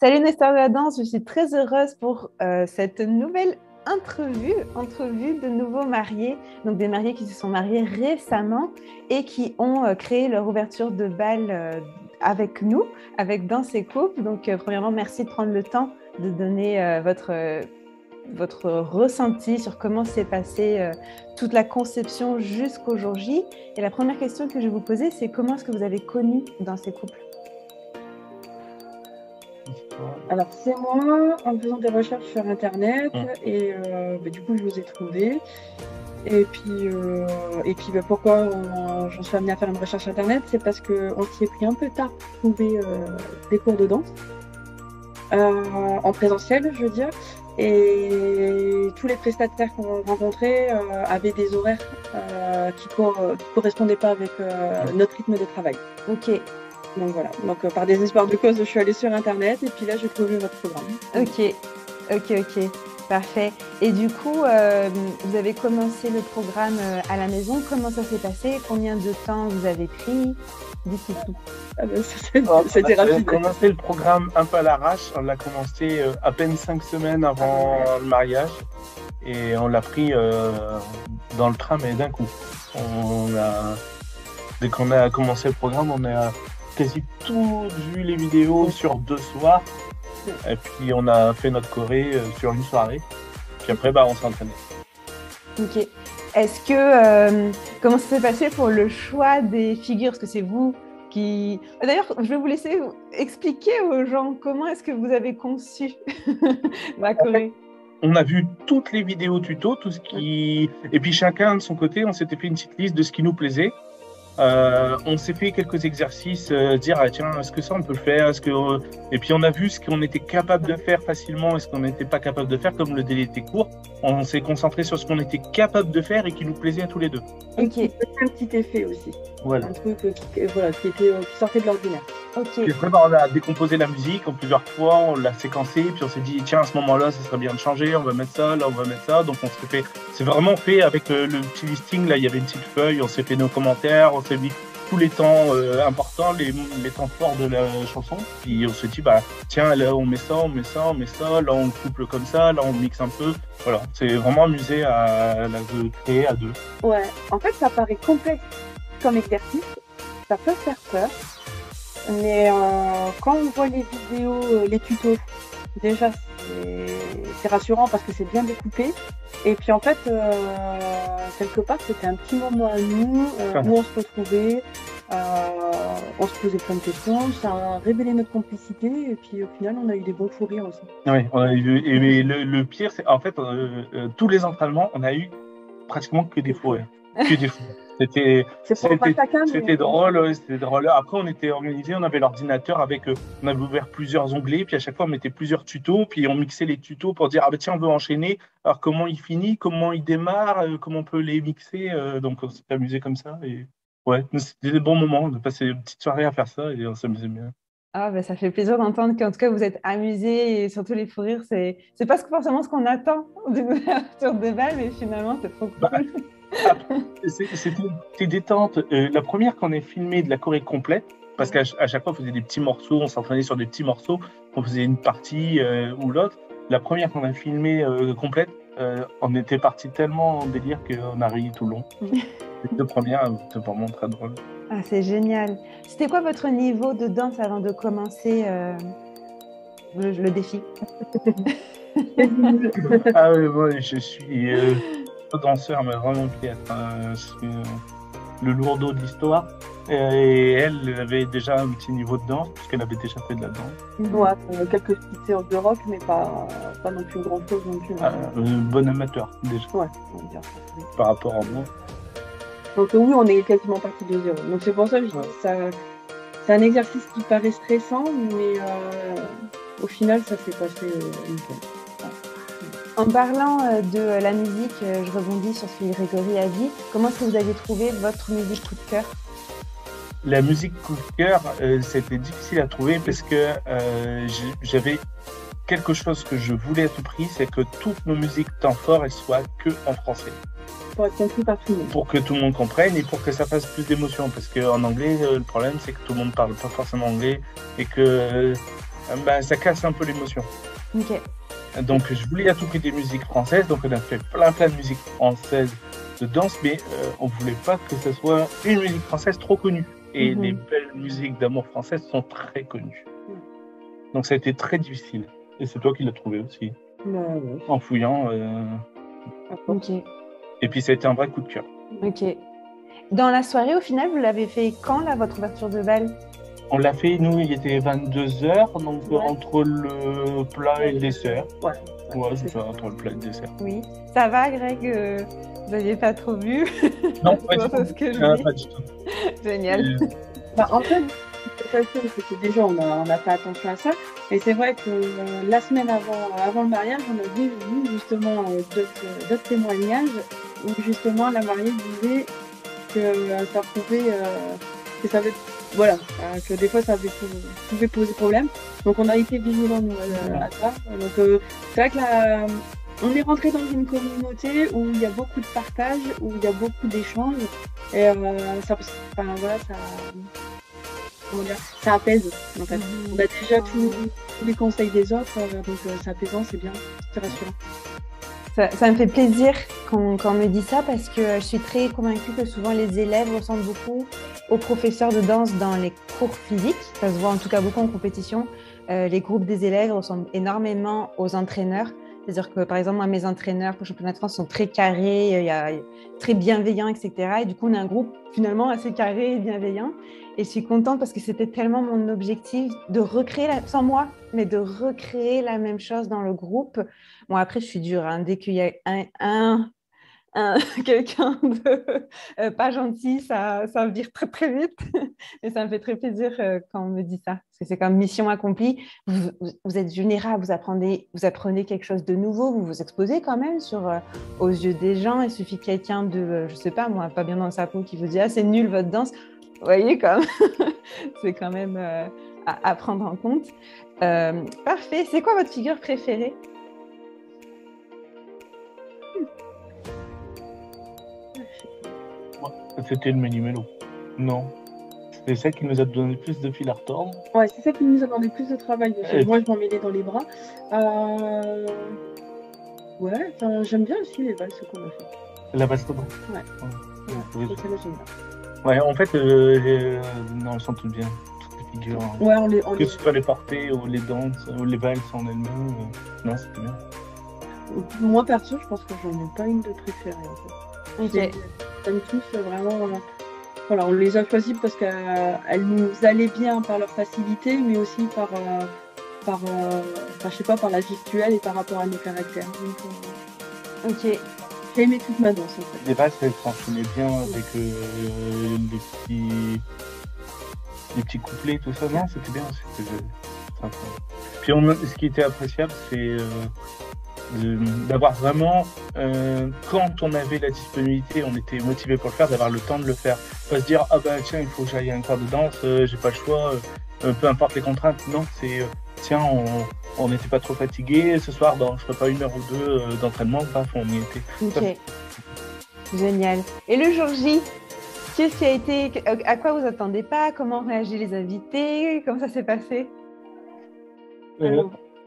Salut Nestor de la danse, je suis très heureuse pour cette nouvelle entrevue de nouveaux mariés, donc des mariés qui se sont mariés récemment et qui ont créé leur ouverture de bal avec nous, avec Danse et Couple. Donc premièrement, merci de prendre le temps de donner votre ressenti sur comment s'est passée toute la conception jusqu'au jour J. Et la première question que je vais vous poser, c'est comment est-ce que vous avez connu Danse et Couple? Alors, c'est moi, en faisant des recherches sur Internet, et du coup, je vous ai trouvé. Et puis, pourquoi j'en suis amenée à faire une recherche Internet, c'est parce qu'on s'y est pris un peu tard pour trouver des cours de danse, en présentiel, je veux dire. Et tous les prestataires qu'on rencontrait avaient des horaires qui correspondaient pas avec notre rythme de travail. Ok. Donc voilà, par désespoir de cause, je suis allée sur Internet et puis là, j'ai trouvé votre programme. Ok, parfait. Et du coup, vous avez commencé le programme à la maison. Comment ça s'est passé? Combien de temps vous avez pris? Dites-nous tout. C'était rapide. On a commencé le programme un peu à l'arrache. On l'a commencé à peine 5 semaines avant le mariage et on l'a pris dans le train, mais d'un coup. Dès qu'on a commencé le programme, on a quasi tout vu les vidéos sur 2 soirs. Et puis on a fait notre choré sur une soirée. Puis après, on s'est entraîné. Ok. Est-ce que comment ça s'est passé pour le choix des figures? Parce que c'est vous qui. D'ailleurs, je vais vous laisser expliquer aux gens comment est-ce que vous avez conçu la choré. On a vu toutes les vidéos tuto, tout ce qui. Et puis chacun de son côté, on s'était fait une petite liste de ce qui nous plaisait. On s'est fait quelques exercices, dire tiens, est-ce que ça on peut le faire, et puis on a vu ce qu'on était capable de faire facilement et ce qu'on n'était pas capable de faire, comme le délai était court. On s'est concentré sur ce qu'on était capable de faire et qui nous plaisait à tous les deux. Ok. Un petit effet aussi. Voilà. Un truc qui sortait de l'ordinaire. Ok. Puis après, on a décomposé la musique en plusieurs fois, on l'a séquencé, puis on s'est dit tiens, à ce moment-là, ça serait bien de changer, on va mettre ça, là on va mettre ça. Donc c'est vraiment fait avec le petit listing. Là, il y avait une petite feuille, on s'est fait nos commentaires, on s'est mis tous les temps importants, les temps forts de la chanson. Puis on s'est dit tiens, là on met ça, là on couple comme ça, là on mixe un peu. Voilà, c'est vraiment amusé à créer à deux. Ouais, en fait, ça paraît complexe comme exercice, ça peut faire peur. Mais quand on voit les vidéos, les tutos, déjà c'est rassurant parce que c'est bien découpé. Et puis en fait, quelque part, c'était un petit moment à nous où on se retrouvait, on se posait plein de questions, ça a révélé notre complicité et puis au final, on a eu des bons fous rires aussi. Oui, on a eu, mais le pire, c'est en fait, tous les entraînements, on a eu pratiquement que des fous rires. Que des fous. C'était drôle, c'était drôle. Après, on était organisé, on avait l'ordinateur avec, on avait ouvert plusieurs onglets, puis à chaque fois, on mettait plusieurs tutos, puis on mixait les tutos pour dire tiens, on veut enchaîner. Alors comment il finit, comment il démarre, comment on peut les mixer. Donc on s'est amusé comme ça. Et ouais, c'était des bons moments de passer une petite soirée à faire ça et on s'amusait bien. Ah, ça fait plaisir d'entendre qu'en tout cas vous êtes amusés et surtout les fous rires, c'est pas forcément ce qu'on attend d'une ouverture de bal, mais finalement c'est trop cool. C'était détente. La première qu'on ait filmé de la choré complète, parce qu'à chaque fois on faisait des petits morceaux, on s'entraînait sur des petits morceaux, on faisait une partie ou l'autre. La première qu'on a filmée complète, on était parti tellement en délire qu'on a ri tout le long. Les 2 premières, c'était vraiment très drôle. Ah, c'est génial. C'était quoi votre niveau de danse avant de commencer le défi? Ah oui, moi je suis danseur, mais vraiment piètre. C'est le lourdeau de l'histoire. Et elle avait déjà un petit niveau de danse, puisqu'elle avait déjà fait de la danse. Ouais, quelques petites séances de rock, mais pas non plus grand chose non plus. Bon amateur, déjà. Ouais, on va dire ça. Oui. Par rapport à moi. Donc oui, on est quasiment parti de zéro. Donc c'est pour ça que je dis que c'est un exercice qui paraît stressant, mais au final, ça s'est passé nickel. En parlant de la musique, je rebondis sur ce que Grégory a dit. Comment est-ce que vous avez trouvé votre musique coup de cœur? La musique coup de cœur, c'était difficile à trouver parce que j'avais quelque chose que je voulais à tout prix, c'est que toutes nos musiques temps fort elles soient que en français. Pour être compris par tout le monde. Pour que tout le monde comprenne et pour que ça fasse plus d'émotion. Parce qu'en anglais, le problème, c'est que tout le monde parle pas forcément anglais et que ça casse un peu l'émotion. Ok. Donc je voulais à tout prix des musiques françaises, donc on a fait plein de musiques françaises de danse, mais on voulait pas que ce soit une musique française trop connue. Et les belles musiques d'amour françaises sont très connues. Donc ça a été très difficile. Et c'est toi qui l'as trouvé aussi. En fouillant. Ok. Et puis ça a été un vrai coup de cœur. Ok. Dans la soirée, au final, vous l'avez fait quand, là, votre ouverture de bal? On l'a fait, nous, il était 22h, donc entre le plat et le dessert. Ouais, c'est ça, entre le plat et le dessert. Oui. Ça va, Greg? Vous n'aviez pas trop vu? Non, pas du tout. Ce que je pas du tout. Génial. En fait, c'est que déjà, on a fait attention à ça. Et c'est vrai que la semaine avant le mariage, on a vu justement d'autres témoignages où justement la mariée disait que ça pouvait, que ça avait, voilà, que des fois ça pouvait poser problème. Donc on a été vigilants à ça. Donc c'est vrai que on est rentré dans une communauté où il y a beaucoup de partage, où il y a beaucoup d'échanges, et ça apaise en fait. On a déjà tous les conseils des autres, donc c'est apaisant, c'est bien, c'est rassurant. Ça me fait plaisir quand on me dit ça, parce que je suis très convaincue que souvent les élèves ressemblent beaucoup aux professeurs de danse dans les cours physiques. Ça se voit en tout cas beaucoup en compétition. Les groupes des élèves ressemblent énormément aux entraîneurs. C'est-à-dire que, par exemple, moi, mes entraîneurs pour le championnat de France sont très carrés, très bienveillants, etc. Et du coup, on a un groupe finalement assez carré et bienveillant. Et je suis contente parce que c'était tellement mon objectif de recréer, sans moi, mais de recréer la même chose dans le groupe. Bon, après, je suis dure. Hein. Dès qu'il y a quelqu'un de pas gentil, ça vire très, très vite. Et ça me fait très plaisir quand on me dit ça. Parce que c'est comme mission accomplie. Vous êtes vulnérable, vous apprenez quelque chose de nouveau, vous vous exposez quand même aux yeux des gens. Il suffit que quelqu'un je sais pas moi, pas bien dans sa peau, qui vous dit « Ah, c'est nul votre danse ». Vous voyez, comme c'est quand même à prendre en compte. Parfait. C'est quoi votre figure préférée? C'était le Méli-Mélo. Non. C'est ça qui nous a donné plus de fil à retordre. Ouais, c'est ça qui nous a donné plus de travail. Moi, je m'en mêlais dans les bras. Ouais, j'aime bien aussi les valses qu'on a fait. La valse de bras. Ouais, en fait, non, elles sont toutes bien. Toutes les figures. Ouais, que ce soit les portées ou les danses ou les valses en elles-mêmes. Non, c'était bien. Moi, perso, je pense que j'en ai pas une de préférée. En fait. Ok. J'aime tous vraiment. Voilà, on les a choisis parce qu'elles nous allaient bien par leur facilité, mais aussi par je sais pas, par la gestuelle et par rapport à nos caractères. Donc, ok. J'ai aimé toute ma danse en fait. Les valses, elles s'enchaînaient bien avec les petits couplets, tout ça. Non, c'était bien. C'était sympa. Puis ce qui était appréciable, c'est d'avoir vraiment, quand on avait la disponibilité, on était motivé pour le faire, d'avoir le temps de le faire. Pas se dire, ah bah tiens, il faut que j'aille à un cours de danse, j'ai pas le choix, peu importe les contraintes. Non, c'est, tiens, on n'était pas trop fatigué, ce soir, je ferai pas 1 heure ou 2 d'entraînement, bref, on y était. Ok, génial. Et le jour J, qu'est-ce qui a été, à quoi vous attendez pas, comment ont réagi les invités, comment ça s'est passé?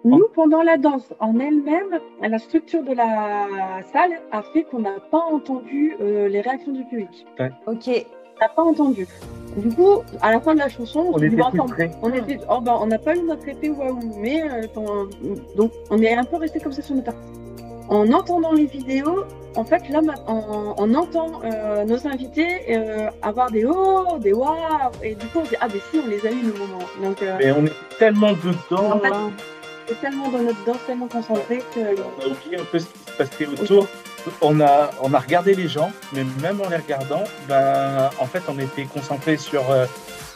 Nous, pendant la danse en elle-même, la structure de la salle a fait qu'on n'a pas entendu les réactions du public. Ouais. Ok. On n'a pas entendu. Du coup, à la fin de la chanson, on n'a pas eu notre effet waouh, mais donc on est un peu resté comme ça sur notre. En entendant les vidéos, en fait, là, on entend nos invités avoir des oh, des waouh, et du coup, on se dit ah, mais si, on les a eu le moment. Donc, mais on est tellement dedans. En fait, on est tellement dans notre danse, tellement concentré que. On a oublié un peu ce qui se passait autour. On a regardé les gens, mais même en les regardant, en fait, on était concentré sur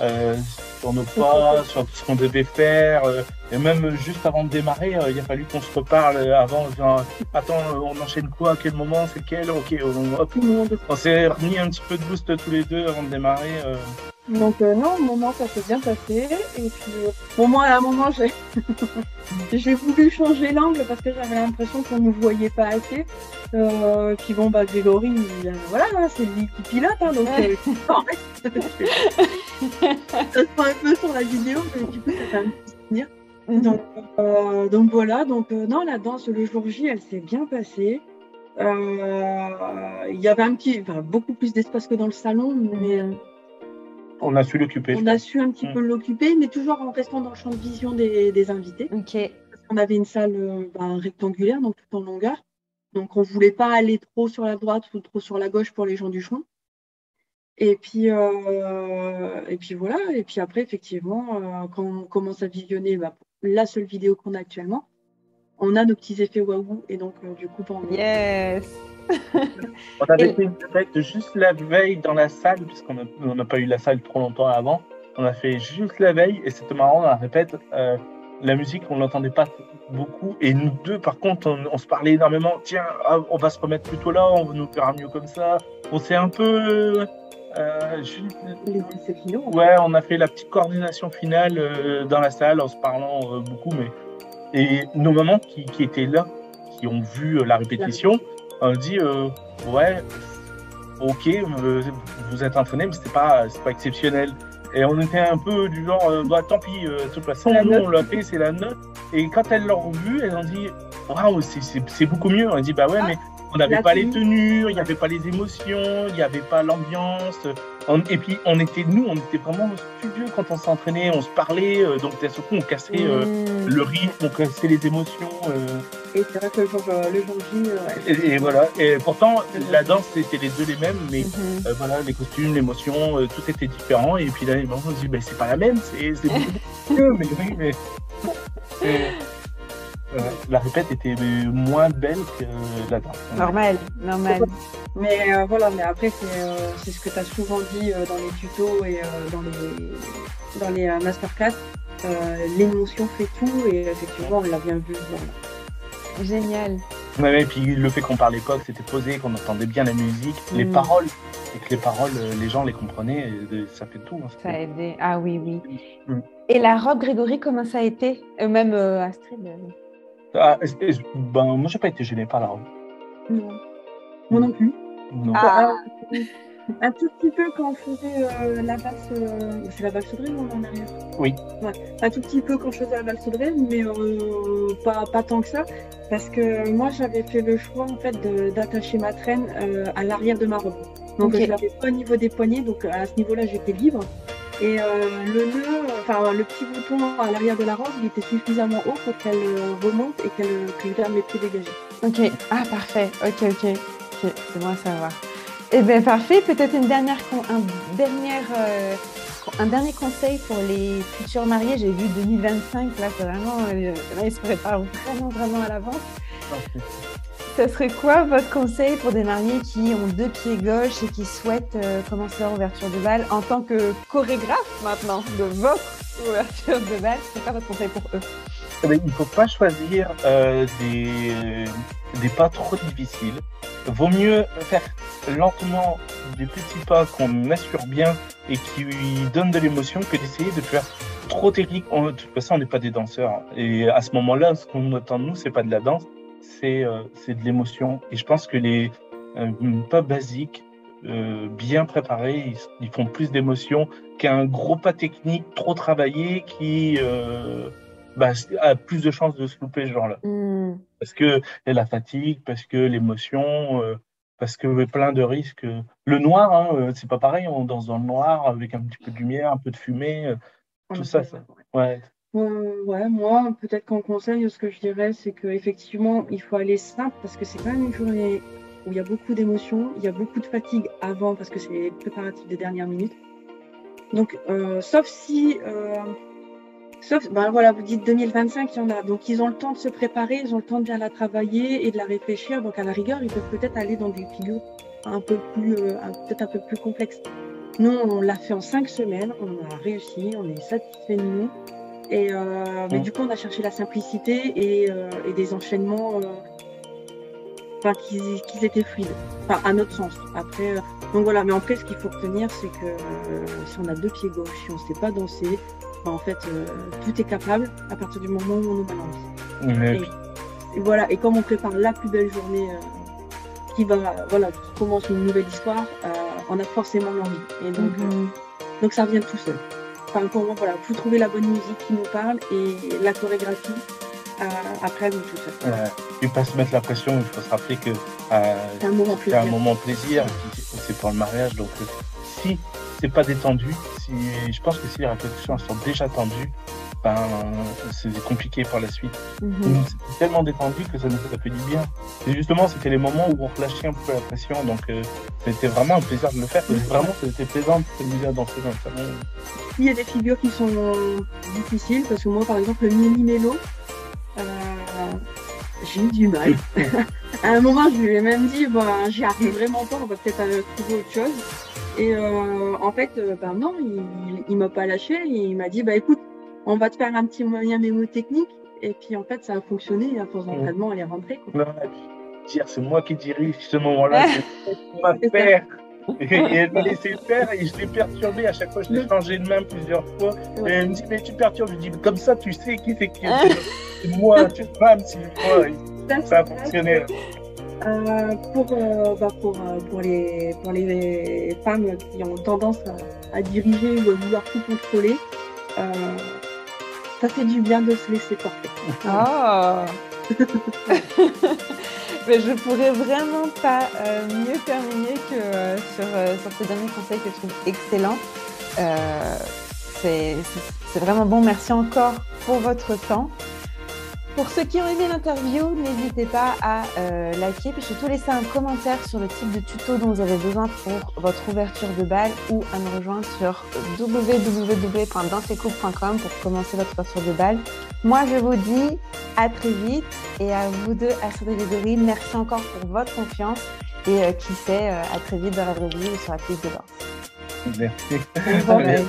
nos pas, sur ce qu'on devait faire. Et même juste avant de démarrer, il a fallu qu'on se reparle avant. Genre, attends, on enchaîne quoi? À quel moment? C'est quel? Ok, on s'est remis un petit peu de boost tous les deux avant de démarrer. Donc non, au moment ça s'est bien passé. Et puis moi à un moment j'ai voulu changer l'angle parce que j'avais l'impression qu'on ne voyait pas assez. Puis bon Grégory, voilà, c'est lui qui pilote, hein, donc en fait, ça se prend un peu sur la vidéo, mais du coup ça fait un petit souvenir. Donc voilà, non, la danse le jour J, elle s'est bien passée. Il y avait beaucoup plus d'espace que dans le salon, mais on a su l'occuper. On a su un petit peu l'occuper, mais toujours en restant dans le champ de vision des invités. Okay. Parce qu'on avait une salle rectangulaire, donc tout en longueur. Donc on ne voulait pas aller trop sur la droite ou trop sur la gauche pour les gens du chemin. Et puis voilà. Et puis après, effectivement, quand on commence à visionner la seule vidéo qu'on a actuellement, on a nos petits effets waouh. Et donc, du coup, yes. On avait fait une direct juste la veille dans la salle, puisqu'on n'a pas eu la salle trop longtemps avant. On a fait juste la veille et c'était marrant, on la répète. La musique, on l'entendait pas beaucoup. Et nous deux, par contre, on se parlait énormément. Tiens, on va se remettre plutôt là, on va nous faire mieux comme ça. On s'est un peu... ouais, on a fait la petite coordination finale dans la salle en se parlant beaucoup. Et nos mamans qui étaient là, qui ont vu la répétition, on dit ouais, ok, vous êtes entraînés, mais c'est pas exceptionnel. Et on était un peu du genre tant pis, de toute façon, nous on l'a fait, c'est la note. Et quand elles l'ont vu, elles ont dit waouh, c'est beaucoup mieux. On a dit bah ouais, mais on n'avait pas les tenues, il n'y avait pas les émotions, il n'y avait pas l'ambiance. Et puis on était vraiment studieux quand on s'entraînait, on se parlait, donc d'un seul coup on cassait le rythme, on cassait les émotions. Et c'est vrai que le jour J. Et voilà. Et pourtant la danse c'était les mêmes, mais voilà, les costumes, l'émotion, tout était différent. Et puis là on se dit c'est pas la même, c'est beaucoup mieux, mais oui, mais. La répète était moins belle que la danse. Normal. Mais voilà, mais après c'est ce que tu as souvent dit dans les tutos et dans les masterclass. L'émotion fait tout et effectivement on l'a bien vu. Voilà. Génial. Ouais, et puis le fait qu'on parlait pas, que c'était posé, qu'on entendait bien la musique, les paroles, et que les paroles, les gens les comprenaient, ça fait tout. Hein, ça a aidé. Ah oui. Et la robe, Grégory, comment ça a été? Même Astrid moi, j'ai pas été gênée par la robe. Non. Moi non plus. Non. Un tout petit peu quand on faisait la valse. C'est la valse de en arrière. Oui. Ouais. Un tout petit peu quand je faisais la valse de mais pas tant que ça. Parce que moi, j'avais fait le choix en fait d'attacher ma traîne à l'arrière de ma robe. Donc je l'avais pas au niveau des poignets, donc à ce niveau-là, j'étais libre. Et le nœud, le petit bouton à l'arrière de la robe, il était suffisamment haut pour qu'elle remonte et qu'elle garde les pieds dégagés. Ok, parfait. Ok, c'est bon à savoir. Eh bien, parfait. Peut-être un dernier conseil pour les futurs mariés. J'ai vu 2025, là, c'est vraiment, ils se préparent vraiment à l'avance. Ce serait quoi votre conseil pour des mariés qui ont 2 pieds gauche et qui souhaitent commencer leur ouverture de bal en tant que chorégraphe maintenant de votre ouverture de bal? C'est quoi votre conseil pour eux? Il ne faut pas choisir des pas trop difficiles. Vaut mieux faire lentement des petits pas qu'on assure bien et qui donnent de l'émotion que d'essayer de faire trop technique. De toute façon, on n'est pas des danseurs. Et à ce moment-là, ce qu'on attend de nous, c'est pas de la danse, c'est de l'émotion. Et je pense que les pas basiques, bien préparés, ils font plus d'émotion qu'un gros pas technique trop travaillé qui a plus de chances de se louper ce genre-là. Parce que la fatigue, parce que l'émotion, parce que plein de risques. Le noir, c'est pas pareil, on danse dans le noir avec un petit peu de lumière, un peu de fumée, tout ça. Ouais. Ouais, moi, peut-être qu'en conseil, ce que je dirais, c'est qu'effectivement, il faut aller simple parce que c'est quand même une journée où il y a beaucoup d'émotions, il y a beaucoup de fatigue avant parce que c'est les préparatifs des dernières minutes. Donc, sauf si... vous dites 2025, il y en a. Donc, ils ont le temps de se préparer, ils ont le temps de bien la travailler et de la réfléchir. Donc, à la rigueur, ils peuvent peut-être aller dans des figures peut-être un peu plus complexes. Nous, on l'a fait en 5 semaines, on a réussi, on est satisfait de nous. Et mais du coup, on a cherché la simplicité et des enchaînements qui étaient fluides, à notre sens. Après, donc voilà, mais en fait, ce qu'il faut retenir, c'est que si on a 2 pieds gauche, si on ne sait pas danser, en fait, tout est capable à partir du moment où on nous balance. Et voilà, et comme on prépare la plus belle journée qui commence une nouvelle histoire, on a forcément l'envie. Et donc ça vient tout seul. Enfin, pour moi, voilà, faut trouver la bonne musique qui nous parle et la chorégraphie. Après, oui, tout ça. Et pas se mettre la pression, il faut se rappeler que c'est un moment plaisir. C'est pour le mariage. Donc, si c'est pas détendu, je pense que si les répétitions sont déjà tendues, c'est compliqué par la suite. C'est tellement détendu que ça nous a fait du bien. Et justement, c'était les moments où on relâchait un peu la pression. Donc, c'était vraiment un plaisir de le faire. Vraiment, c'était plaisant de s'amuser à danser dans le salon. Il y a des figures qui sont difficiles, parce que moi, par exemple, le mini-mélo, j'ai eu du mal. À un moment, je lui ai même dit, j'y arrive vraiment pas, on va peut-être trouver autre chose. Et en fait, non, il m'a pas lâché. Il m'a dit, écoute, on va te faire un petit moyen mémotechnique. Et puis, en fait, ça a fonctionné. Et à force d'entraînement, elle est rentrée. C'est moi qui dirige ce moment-là. C'est ma faire. Et elle m'a laissé faire et je l'ai perturbé. À chaque fois, je l'ai changé de main plusieurs fois. Et elle me dit, mais tu perturbes. Je dis, comme ça, tu sais qui c'est qui. C'est moi, tu te rames s'il faut. Ça a fonctionné. Pour les femmes qui ont tendance à diriger ou à vouloir tout contrôler, ça fait du bien de se laisser porter. Mais je pourrais vraiment pas mieux terminer que sur ce dernier conseil que je trouve excellent. C'est vraiment bon. Merci encore pour votre temps. Pour ceux qui ont aimé l'interview, n'hésitez pas à liker puis surtout laisser un commentaire sur le type de tuto dont vous avez besoin pour votre ouverture de bal ou à me rejoindre sur www.dansecouples.com pour commencer votre ouverture de bal. Moi, je vous dis à très vite et à vous deux, Astrid et Grégory, merci encore pour votre confiance et qui sait, à très vite dans la vraie vie ou sur la piste de danse. Merci. Bonne journée.